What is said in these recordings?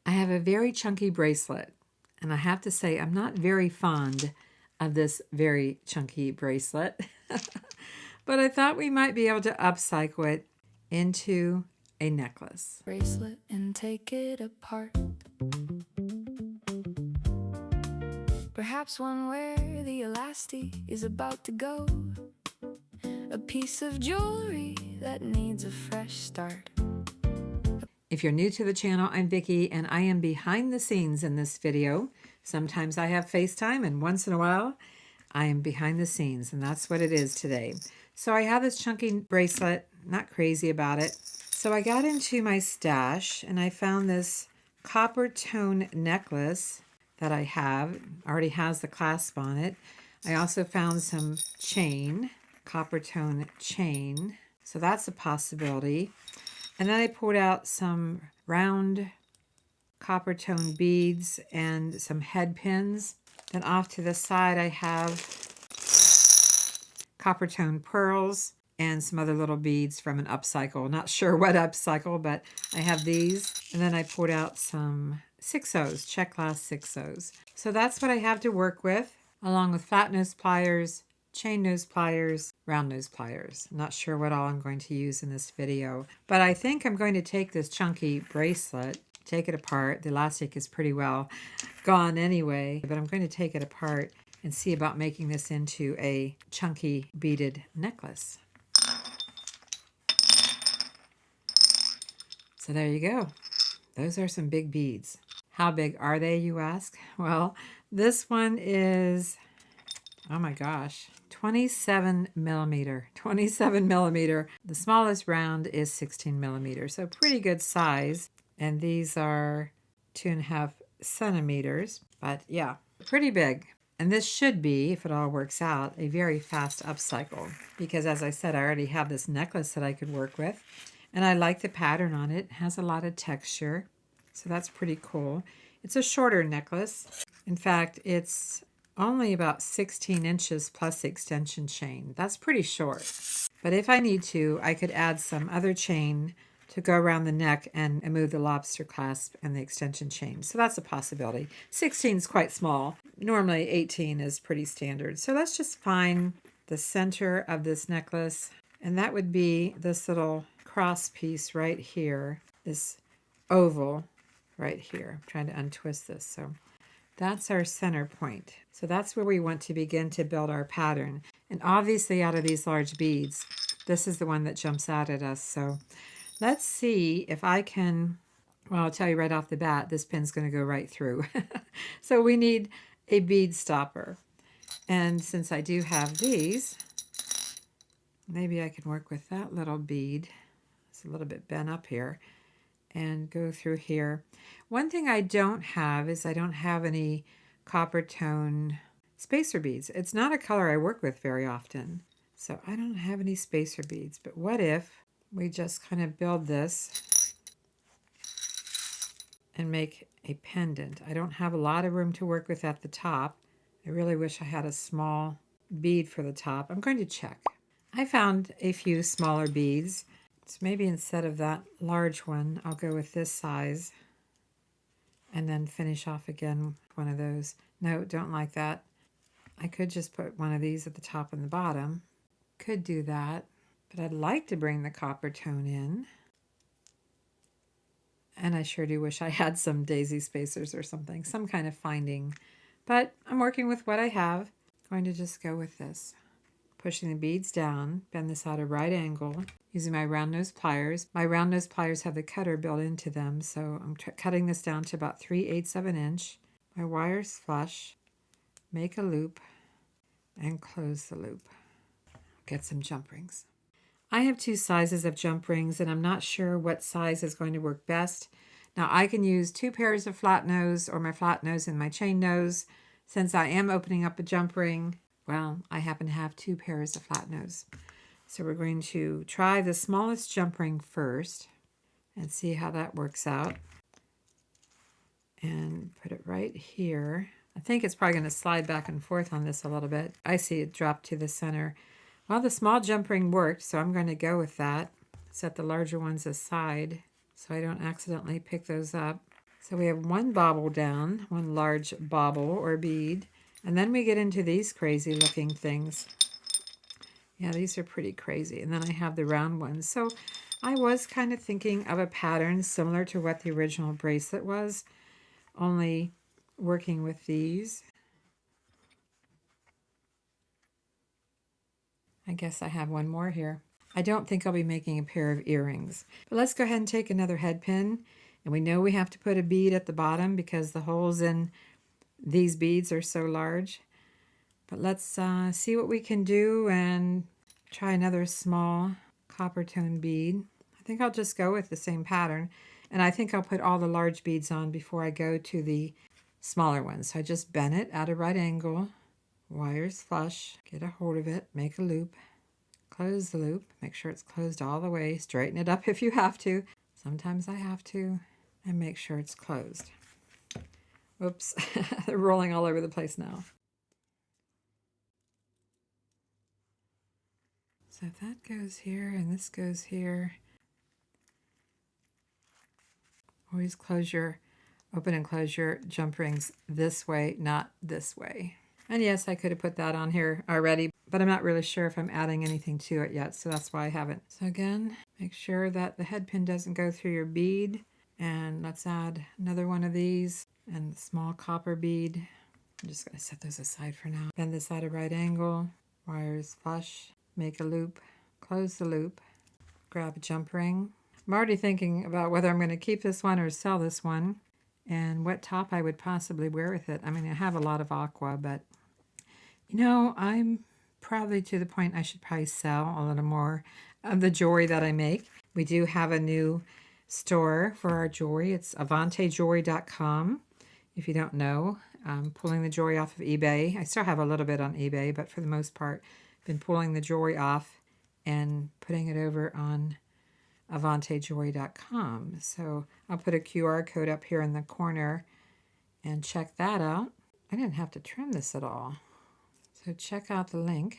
I have a very chunky bracelet, and I have to say I'm not very fond of this very chunky bracelet, but I thought we might be able to upcycle it into a necklace. Bracelet and take it apart. Perhaps one where the elastic is about to go. A piece of jewelry that needs a fresh start. If you're new to the channel, I'm Vickie, and I am behind the scenes in this video. Sometimes I have FaceTime, and once in a while, I am behind the scenes, and that's what it is today. So I have this chunky bracelet, not crazy about it. So I got into my stash, and I found this copper tone necklace that I have. Already has the clasp on it. I also found some chain, copper tone chain. So that's a possibility. And then I pulled out some round copper tone beads and some head pins. Then off to the side I have copper tone pearls and some other little beads from an Upcycle. Not sure what Upcycle, but I have these. And then I pulled out some 6/0s, check glass 6/0s. So that's what I have to work with, along with flat nose pliers, chain nose pliers, round nose pliers. I'm not sure what all I'm going to use in this video, but I think I'm going to take this chunky bracelet, take it apart. The elastic is pretty well gone anyway, but I'm going to take it apart and see about making this into a chunky beaded necklace. So there you go. Those are some big beads. How big are they, you ask? Well, this one is, oh my gosh, 27 millimeter. 27 millimeter. The smallest round is 16 millimeters, so pretty good size. And these are 2.5 centimeters, but yeah, pretty big. And this should be, if it all works out, a very fast upcycle, because as I said, I already have this necklace that I could work with, and I like the pattern on it. It has a lot of texture, so that's pretty cool. It's a shorter necklace. In fact, it's only about 16 inches plus the extension chain. That's pretty short. But if I need to, I could add some other chain to go around the neck and move the lobster clasp and the extension chain. So that's a possibility. 16 is quite small. Normally 18 is pretty standard. So let's just find the center of this necklace. And that would be this little cross piece right here, this oval right here. I'm trying to untwist this. So that's our center point. So that's where we want to begin to build our pattern. And obviously out of these large beads, this is the one that jumps out at us. So let's see if I can, well, I'll tell you right off the bat, this pin's going to go right through. So we need a bead stopper. And since I do have these, maybe I can work with that little bead. It's a little bit bent up here. And go through here. One thing I don't have is I don't have any copper tone spacer beads. It's not a color I work with very often. So I don't have any spacer beads. But what if we just kind of build this and make a pendant? I don't have a lot of room to work with at the top. I really wish I had a small bead for the top. I'm going to check. I found a few smaller beads. So maybe instead of that large one, I'll go with this size and then finish off again with one of those. No, don't like that. I could just put one of these at the top and the bottom. Could do that, but I'd like to bring the copper tone in. And I sure do wish I had some daisy spacers or something, some kind of finding. But I'm working with what I have. Going to just go with this. Pushing the beads down, bend this at a right angle, using my round nose pliers. My round nose pliers have the cutter built into them, so I'm cutting this down to about 3/8 of an inch. My wire's flush, make a loop, and close the loop. Get some jump rings. I have 2 sizes of jump rings, and I'm not sure what size is going to work best. Now I can use 2 pairs of flat nose or my flat nose and my chain nose. Since I am opening up a jump ring, well, I happen to have 2 pairs of flat nose. So we're going to try the smallest jump ring first and see how that works out. And put it right here. I think it's probably going to slide back and forth on this a little bit. I see it drop to the center. Well, the small jump ring worked, so I'm going to go with that. Set the larger ones aside so I don't accidentally pick those up. So we have one bauble down, one large bauble or bead. And then we get into these crazy looking things. Yeah, these are pretty crazy. And then I have the round ones. So I was kind of thinking of a pattern similar to what the original bracelet was, only working with these. I guess I have one more here. I don't think I'll be making a pair of earrings. But let's go ahead and take another head pin. And we know we have to put a bead at the bottom because the holes in these beads are so large. But let's see what we can do and try another small copper tone bead. I think I'll just go with the same pattern. And I think I'll put all the large beads on before I go to the smaller ones. So I just bend it at a right angle, wires flush, get a hold of it, make a loop, close the loop, make sure it's closed all the way, straighten it up if you have to. Sometimes I have to, and make sure it's closed. Oops, they're rolling all over the place now. So if that goes here and this goes here, always open and close your jump rings this way, not this way. And yes, I could have put that on here already, but I'm not really sure if I'm adding anything to it yet, so that's why I haven't. So again, make sure that the head pin doesn't go through your bead. And let's add another one of these and the small copper bead. I'm just going to set those aside for now. Bend this at a right angle, wires flush, make a loop, close the loop, grab a jump ring. I'm already thinking about whether I'm going to keep this one or sell this one and what top I would possibly wear with it. I mean, I have a lot of aqua, but you know, I'm probably to the point I should probably sell a little more of the jewelry that I make. We do have a new store for our jewelry. It's AvanteJewelry.com. If you don't know, I'm pulling the jewelry off of eBay. I still have a little bit on eBay, but for the most part, I've been pulling the jewelry off and putting it over on AvanteJewelry.com. So I'll put a QR code up here in the corner and check that out. I didn't have to trim this at all. So check out the link.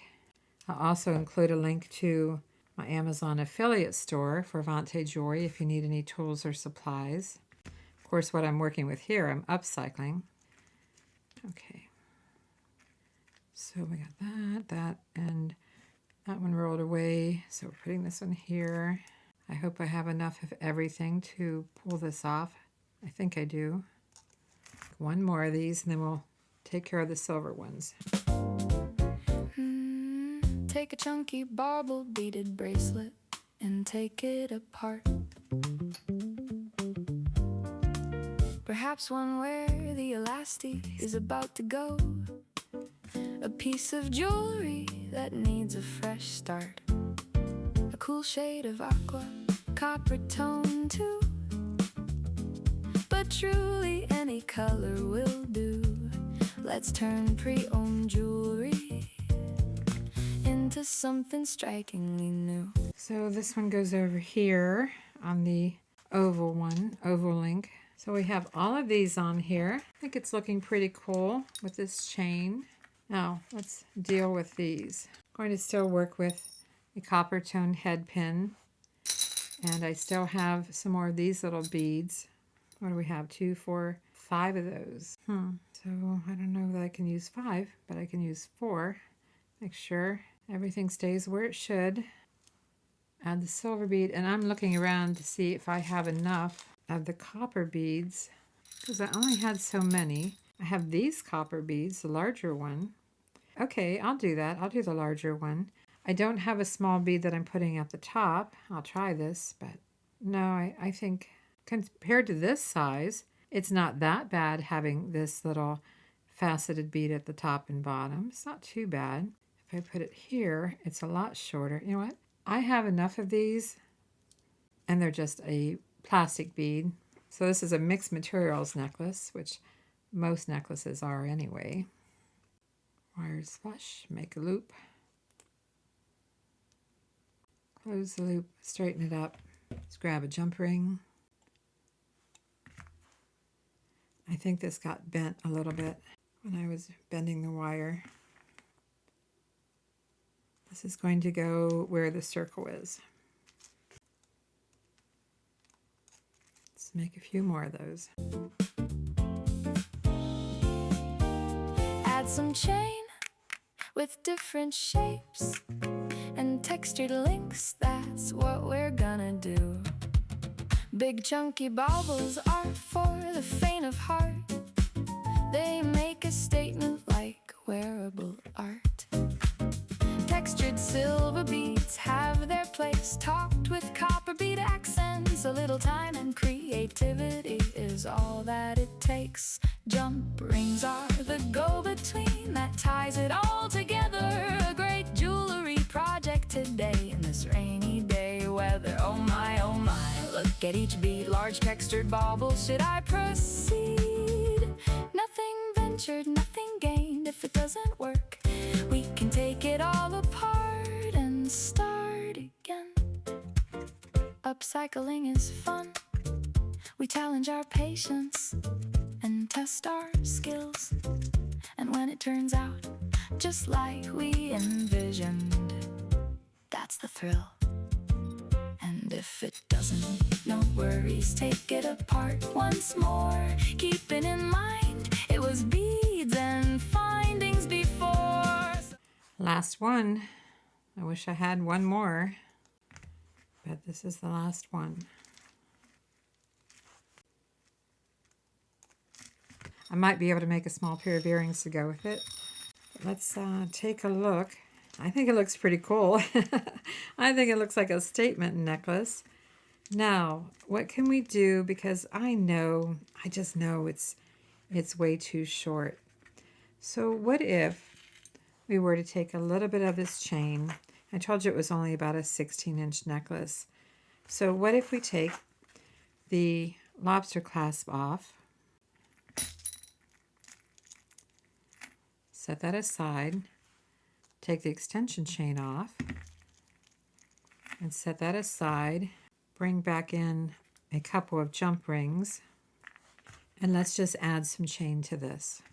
I'll also include a link to my Amazon affiliate store for Avante Jewelry if you need any tools or supplies. Of course, what I'm working with here, I'm upcycling. Okay. So we got that, and that one rolled away. So we're putting this one here. I hope I have enough of everything to pull this off. I think I do. One more of these, and then we'll take care of the silver ones. Take a chunky bauble beaded bracelet and take it apart. Perhaps one where the elastic is about to go. A piece of jewelry that needs a fresh start. A cool shade of aqua, copper tone too. But truly any color will do. Let's turn pre-owned jewelry into something strikingly new. So this one goes over here on the oval link. So we have all of these on here. I think it's looking pretty cool with this chain. Now let's deal with these. I'm going to still work with a copper tone head pin, and I still have some more of these little beads. What do we have? 2, 4, 5 of those. So I don't know that I can use 5, but I can use 4. Make sure everything stays where it should. Add the silver bead, and I'm looking around to see if I have enough of the copper beads because I only had so many. I have these copper beads, the larger one. Okay, I'll do that. I'll do the larger one. I don't have a small bead that I'm putting at the top. I'll try this, but no, I think compared to this size, it's not that bad having this little faceted bead at the top and bottom. It's not too bad. If I put it here, it's a lot shorter. You know what? I have enough of these, and they're just a plastic bead. So this is a mixed materials necklace, which most necklaces are anyway. Wires flush, make a loop. Close the loop, straighten it up. Let's grab a jump ring. I think this got bent a little bit when I was bending the wire. This is going to go where the circle is. Let's make a few more of those. Add some chain with different shapes and textured links, that's what we're gonna do. Big chunky baubles are for the faint of heart. They make a statement like wearable art. Textured silver beads have their place, topped with copper bead accents. A little time and creativity is all that it takes. Jump rings are the go-between that ties it all together. A great jewelry project today in this rainy day weather. Oh my, look at each bead, large textured bauble. Should I proceed? Nothing ventured, nothing gained. If it doesn't work, we can take it all apart and start again. Upcycling is fun. We challenge our patience and test our skills. And when it turns out just like we envisioned, that's the thrill. And if it doesn't, no worries, take it apart once more, keeping in mind it was beads and findings before. Last one. I wish I had one more, but this is the last one. I might be able to make a small pair of earrings to go with it. Let's take a look. I think it looks pretty cool. I think it looks like a statement necklace. Now, what can we do? Because I just know it's way too short. So what if we were to take a little bit of this chain? I told you it was only about a 16-inch necklace. So what if we take the lobster clasp off, set that aside, take the extension chain off, and set that aside, bring back in a couple of jump rings, and let's just add some chain to this.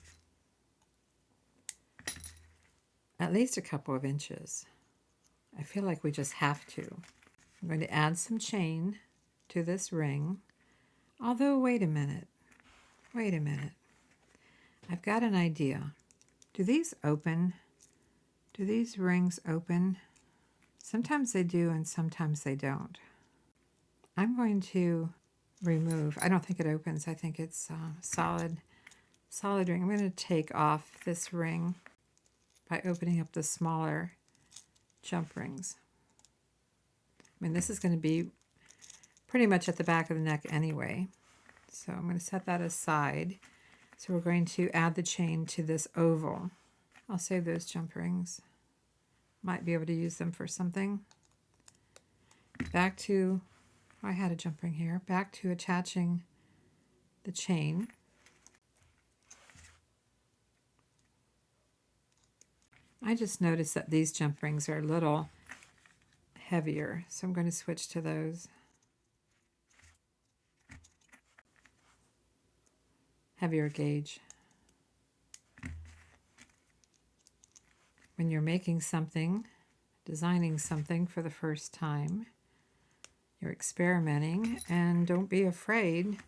At least a couple of inches. I feel like we just have to. I'm going to add some chain to this ring. Although, wait a minute. I've got an idea. Do these open? Do these rings open? Sometimes they do and sometimes they don't. I'm going to remove, I don't think it opens, I think it's solid ring. I'm going to take off this ring by opening up the smaller jump rings. I mean, this is going to be pretty much at the back of the neck anyway. So I'm going to set that aside. So we're going to add the chain to this oval. I'll save those jump rings. Might be able to use them for something. Back to, I had a jump ring here. Back to attaching the chain. I just noticed that these jump rings are a little heavier, so I'm going to switch to those. Heavier gauge. When you're making something, designing something for the first time, you're experimenting, and don't be afraid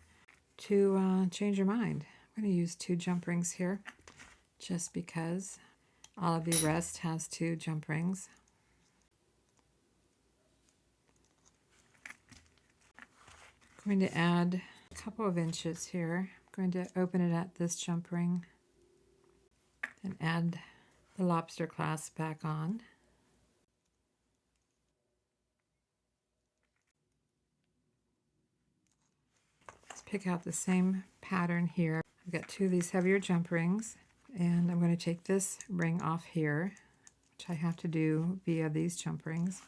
to change your mind. I'm going to use 2 jump rings here, just because all of the rest has 2 jump rings. I'm going to add a couple of inches here. I'm going to open it at this jump ring and add the lobster clasp back on. Let's pick out the same pattern here. I've got 2 of these heavier jump rings, and I'm going to take this ring off here, which I have to do via these jump rings.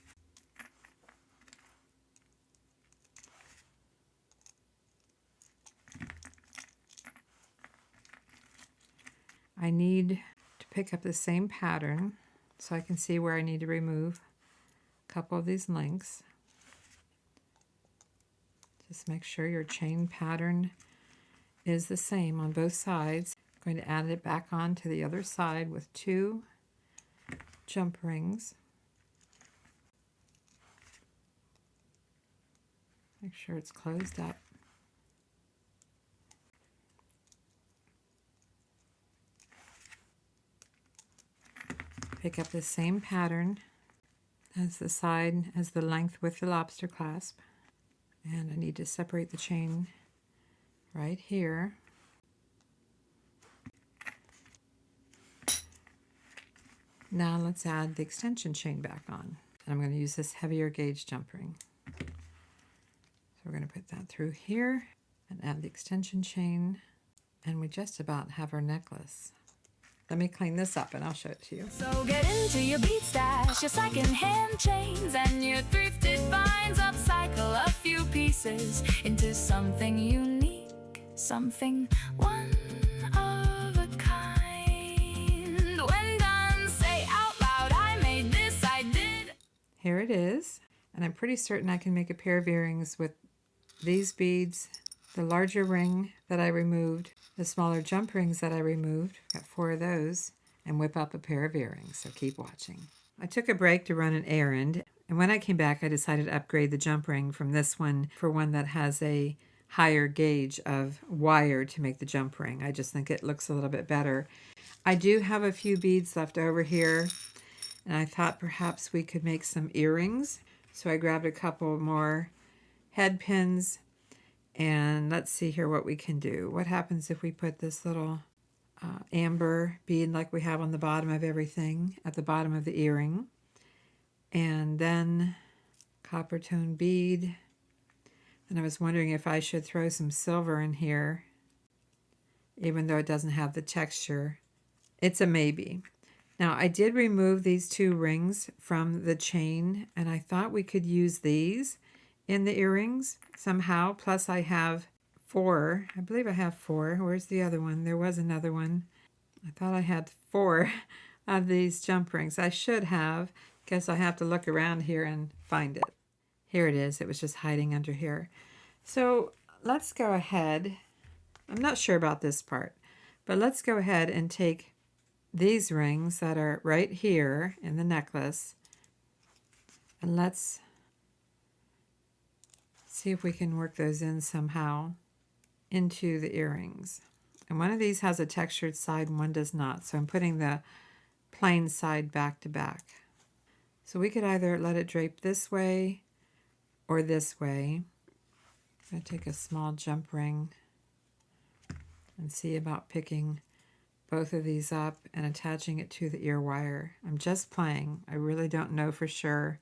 I need to pick up the same pattern so I can see where I need to remove a couple of these links. Just make sure your chain pattern is the same on both sides. I'm going to add it back on to the other side with 2 jump rings. Make sure it's closed up. Pick up the same pattern as the side, as the length with the lobster clasp. And I need to separate the chain right here. Now let's add the extension chain back on. And I'm going to use this heavier gauge jump ring. So we're going to put that through here and add the extension chain. And we just about have our necklace. Let me clean this up and I'll show it to you. So get into your bead stash, your second-hand chains, and your thrifted finds. Upcycle a few pieces into something unique, something one of a kind. When done, say out loud, I made this, I did. Here it is. And I'm pretty certain I can make a pair of earrings with these beads, the larger ring that I removed, the smaller jump rings that I removed, got 4 of those, and whip up a pair of earrings, so keep watching. I took a break to run an errand, and when I came back I decided to upgrade the jump ring from this one for one that has a higher gauge of wire to make the jump ring. I just think it looks a little bit better. I do have a few beads left over here, and I thought perhaps we could make some earrings, so I grabbed a couple more head pins. And let's see here what we can do. What happens if we put this little amber bead like we have on the bottom of everything, at the bottom of the earring. And then copper tone bead. And I was wondering if I should throw some silver in here, even though it doesn't have the texture. It's a maybe. Now I did remove these 2 rings from the chain, and I thought we could use these in the earrings somehow. Plus I have 4. I believe I have 4. Where's the other one? There was another one. I thought I had 4 of these jump rings. I should have. Guess I'll have to look around here and find it. Here it is. It was just hiding under here. So let's go ahead. I'm not sure about this part, but let's go ahead and take these rings that are right here in the necklace, and let's see if we can work those in somehow into the earrings. And one of these has a textured side and one does not. So I'm putting the plain side back to back. So we could either let it drape this way or this way. I'm going to take a small jump ring and see about picking both of these up and attaching it to the ear wire. I'm just playing. I really don't know for sure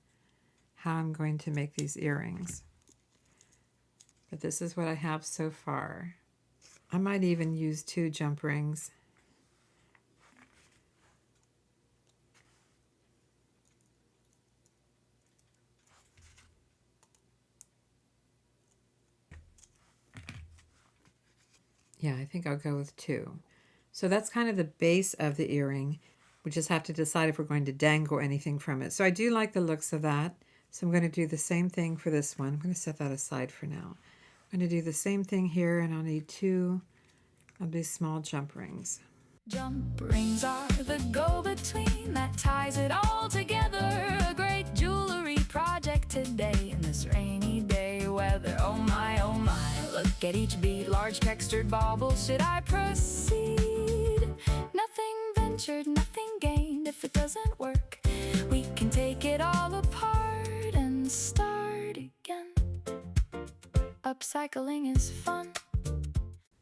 how I'm going to make these earrings. But this is what I have so far. I might even use 2 jump rings. Yeah, I think I'll go with 2. So that's kind of the base of the earring. We just have to decide if we're going to dangle anything from it. So I do like the looks of that. So I'm going to do the same thing for this one. I'm going to set that aside for now. I'm going to do the same thing here, and I'll need 2 of these small jump rings. Jump rings are the go-between that ties it all together. A great jewelry project today in this rainy day weather. Oh my, look at each bead, large textured baubles. Should I proceed? Nothing ventured, nothing gained. If it doesn't work, we can take it all apart and start again. Upcycling is fun.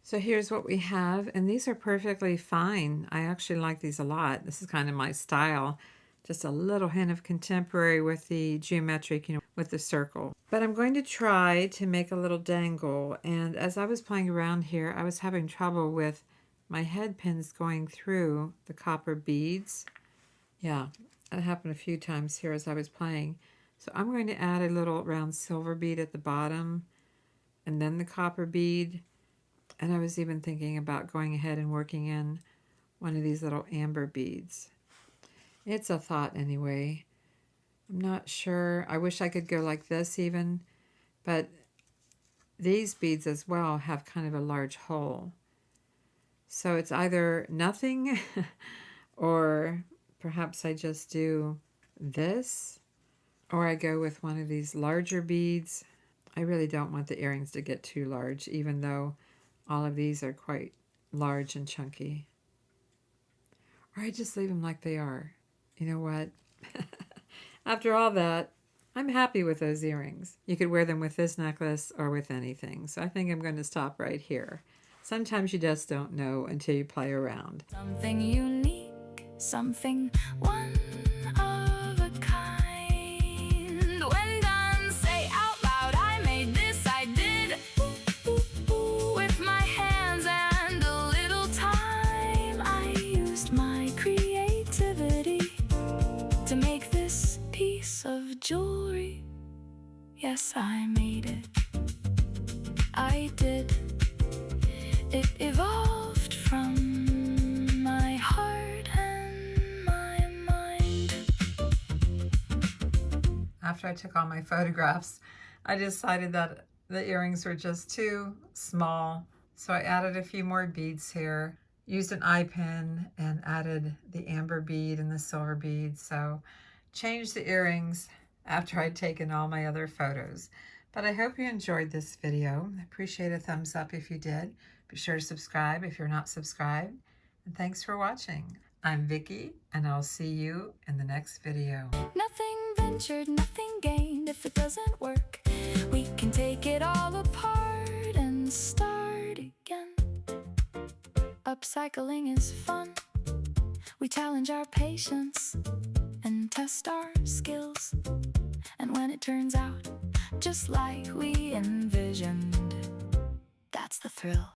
So here's what we have, and these are perfectly fine. I actually like these a lot. This is kind of my style. Just a little hint of contemporary with the geometric, with the circle. But I'm going to try to make a little dangle, and as I was playing around here, I was having trouble with my head pins going through the copper beads. Yeah, that happened a few times here as I was playing. So I'm going to add a little round silver bead at the bottom, and then the copper bead. And I was even thinking about going ahead and working in one of these little amber beads. It's a thought anyway. I'm not sure. I wish I could go like this even, but these beads as well have kind of a large hole. So it's either nothing or perhaps I just do this, or I go with one of these larger beads. I really don't want the earrings to get too large, even though all of these are quite large and chunky. Or I just leave them like they are. You know what? After all that, I'm happy with those earrings. You could wear them with this necklace or with anything. So I think I'm going to stop right here. Sometimes you just don't know until you play around. Something unique, something one of a kind. When done, say out loud, I made this, I did. Ooh, ooh, ooh. With my hands and a little time, I used my creativity to make this piece of jewelry. Yes, I made it. I did. It evolved from my heart and my mind. After I took all my photographs, I decided that the earrings were just too small. So I added a few more beads here, used an eye pin and added the amber bead and the silver bead. So changed the earrings after I'd taken all my other photos. But I hope you enjoyed this video. I appreciate a thumbs up if you did. Be sure to subscribe if you're not subscribed. And thanks for watching. I'm Vickie, and I'll see you in the next video. Nothing ventured, nothing gained. If it doesn't work, we can take it all apart and start again. Upcycling is fun. We challenge our patience and test our skills. And when it turns out just like we envisioned, that's the thrill.